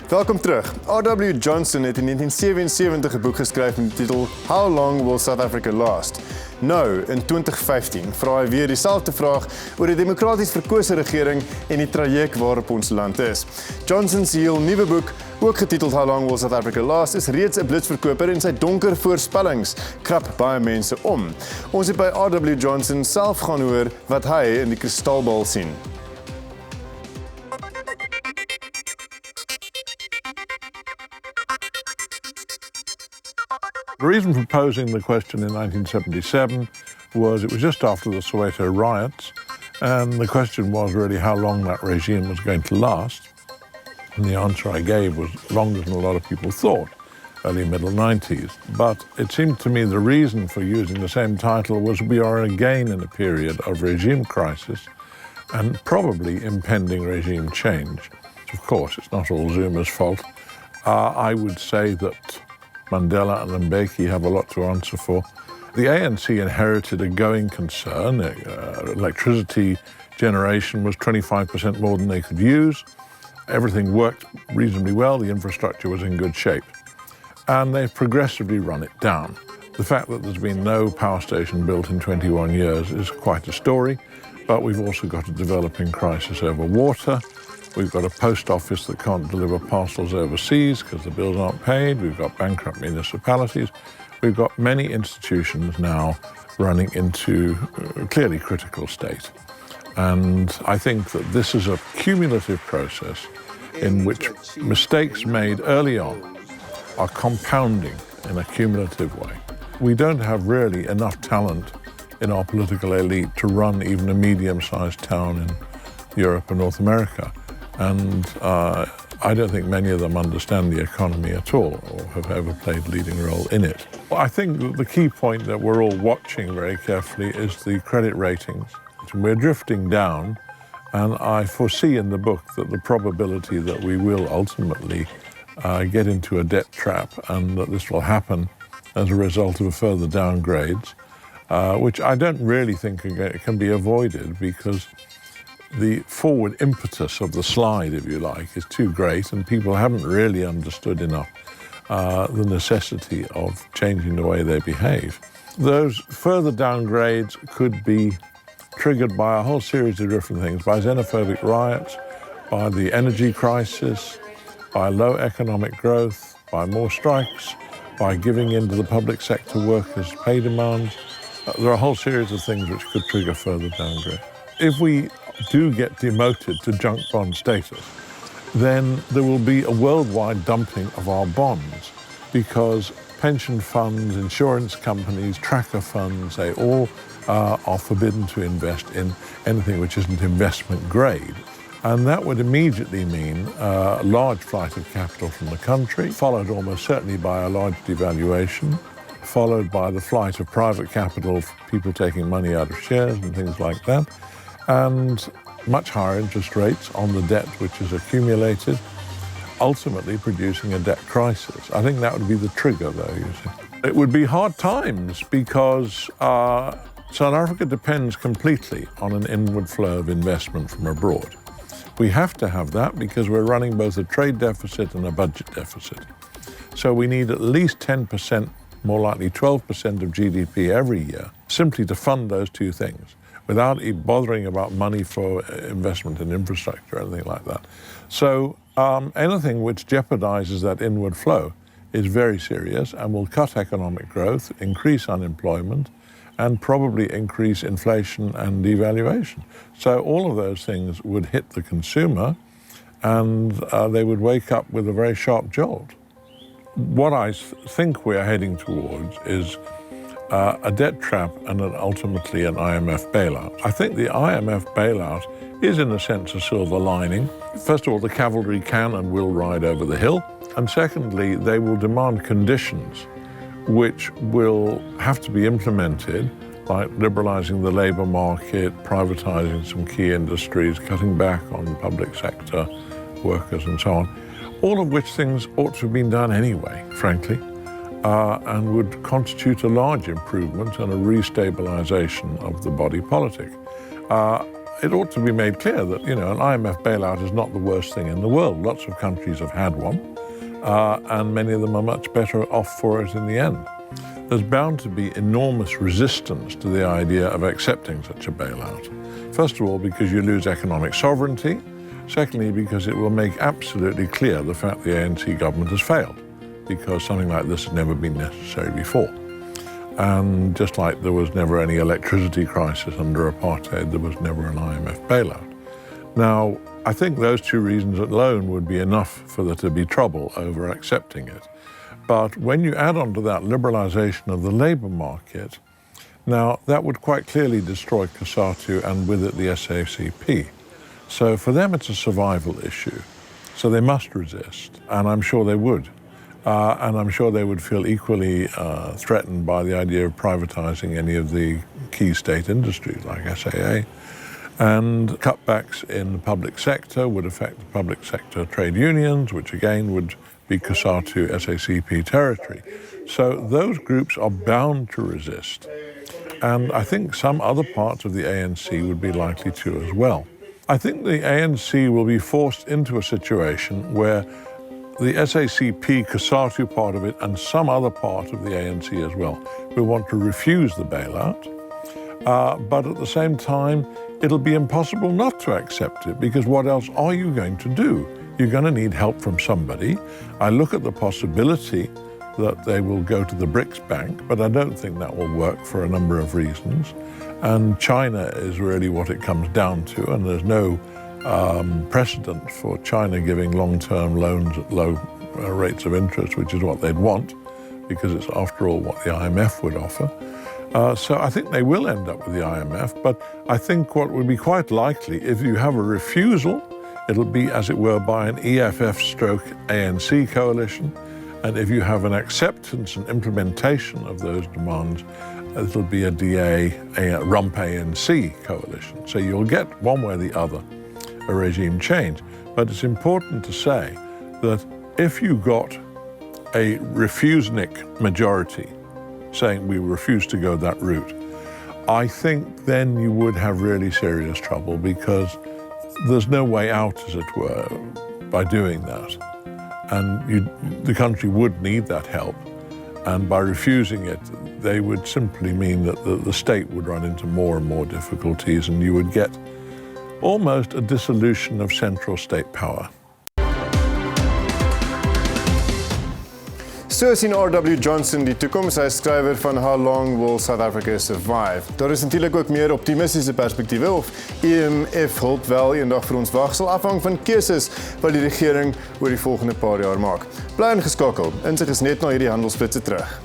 Welkom terug. R.W. Johnson het in 1977 'n boek geskryf met die titel How Long Will South Africa Last? Nou, in 2015, vra hy weer dieselfde vraag oor die demokraties verkose regering en die traject waarop ons land is. Johnson se heel nuwe boek, ook getiteld How Long Will South Africa Last, is reeds 'n blitsverkoper en sy donker voorspellings krap baie mense om. Ons het by R.W. Johnson self gaan hoor wat hy in die kristalbal sien. The reason for posing the question in 1977 was it was just after the Soweto riots, and the question was really how long that regime was going to last. And the answer I gave was longer than a lot of people thought, early middle 90s. But it seemed to me the reason for using the same title was we are again in a period of regime crisis and probably impending regime change. Of course, it's not all Zuma's fault. I would say that Mandela and Mbeki have a lot to answer for. The ANC inherited a going concern. Electricity generation was 25% more than they could use. Everything worked reasonably well. The infrastructure was in good shape. And they've progressively run it down. The fact that there's been no power station built in 21 years is quite a story, but we've also got a developing crisis over water. We've got a post office that can't deliver parcels overseas because the bills aren't paid. We've got bankrupt municipalities. We've got many institutions now running into a clearly critical state. And I think that this is a cumulative process in which mistakes made early on are compounding in a cumulative way. We don't have really enough talent in our political elite to run even a medium-sized town in Europe and North America. And I don't think many of them understand the economy at all or have ever played a leading role in it. Well, I think that the key point that we're all watching very carefully is the credit ratings. We're drifting down, and I foresee in the book that the probability that we will ultimately get into a debt trap and that this will happen as a result of further downgrades, which I don't really think can be avoided because the forward impetus of the slide, if you like, is too great, and people haven't really understood enough the necessity of changing the way they behave. Those further downgrades could be triggered by a whole series of different things, by xenophobic riots, by the energy crisis, by low economic growth, by more strikes, by giving in to the public sector workers' pay demands. There are a whole series of things which could trigger further downgrade. If we do get demoted to junk bond status, then there will be a worldwide dumping of our bonds because pension funds, insurance companies, tracker funds, they all are forbidden to invest in anything which isn't investment grade. And that would immediately mean a large flight of capital from the country, followed almost certainly by a large devaluation, followed by the flight of private capital, people taking money out of shares and things like that, and much higher interest rates on the debt which is accumulated, ultimately producing a debt crisis. I think that would be the trigger, though, you see. It would be hard times because South Africa depends completely on an inward flow of investment from abroad. We have to have that because we're running both a trade deficit and a budget deficit. So we need at least 10%, more likely 12% of GDP every year, simply to fund those two things, without bothering about money for investment in infrastructure or anything like that. So anything which jeopardizes that inward flow is very serious and will cut economic growth, increase unemployment, and probably increase inflation and devaluation. So all of those things would hit the consumer and they would wake up with a very sharp jolt. What I think we're heading towards is a debt trap and ultimately an IMF bailout. I think the IMF bailout is in a sense a silver lining. First of all, the cavalry can and will ride over the hill. And secondly, they will demand conditions which will have to be implemented, like liberalizing the labor market, privatizing some key industries, cutting back on public sector workers and so on, all of which things ought to have been done anyway, frankly, and would constitute a large improvement and a restabilization of the body politic. it ought to be made clear that, an IMF bailout is not the worst thing in the world. Lots of countries have had one, and many of them are much better off for it in the end. There's bound to be enormous resistance to the idea of accepting such a bailout. First of all, because you lose economic sovereignty. Secondly, because it will make absolutely clear the fact the ANC government has failed, because something like this has never been necessary before. And just like there was never any electricity crisis under apartheid, there was never an IMF bailout. Now, I think those two reasons alone would be enough for there to be trouble over accepting it. But when you add on to that liberalization of the labor market, now that would quite clearly destroy COSATU and with it the SACP. So for them it's a survival issue. So they must resist, and I'm sure they would. And I'm sure they would feel equally threatened by the idea of privatizing any of the key state industries like SAA. And cutbacks in the public sector would affect the public sector trade unions, which again would be COSATU, SACP territory. So those groups are bound to resist. And I think some other parts of the ANC would be likely to as well. I think the ANC will be forced into a situation where the SACP, COSATU part of it, and some other part of the ANC as well, will want to refuse the bailout. But at the same time, it'll be impossible not to accept it, because what else are you going to do? You're going to need help from somebody. I look at the possibility that they will go to the BRICS Bank, but I don't think that will work for a number of reasons. And China is really what it comes down to, and there's no precedent for China giving long-term loans at low rates of interest, which is what they'd want, because it's after all what the IMF would offer. So I think they will end up with the IMF, but I think what would be quite likely, if you have a refusal, it'll be, as it were, by an EFF/ANC coalition, and if you have an acceptance and implementation of those demands, it'll be a DA, a rump ANC coalition. So you'll get, one way or the other, a regime change. But it's important to say that if you got a refusenic majority saying we refuse to go that route, I think then you would have really serious trouble, because there's no way out, as it were, by doing that. And the country would need that help. And by refusing it, they would simply mean that the state would run into more and more difficulties, and you would get almost a dissolution of central state power. So sien R.W. Johnson die toekoms. Hy is skrywer van How Long Will South Africa Survive. Daar is natuurlik ook meer optimistiese perspektiewe of IMF hulp wel eendag vir ons wag, sal afhang van keuses wat die regering oor die volgende paar jaar maak. Bly ingeskakel. Insig is net na hierdie handelsblitse terug.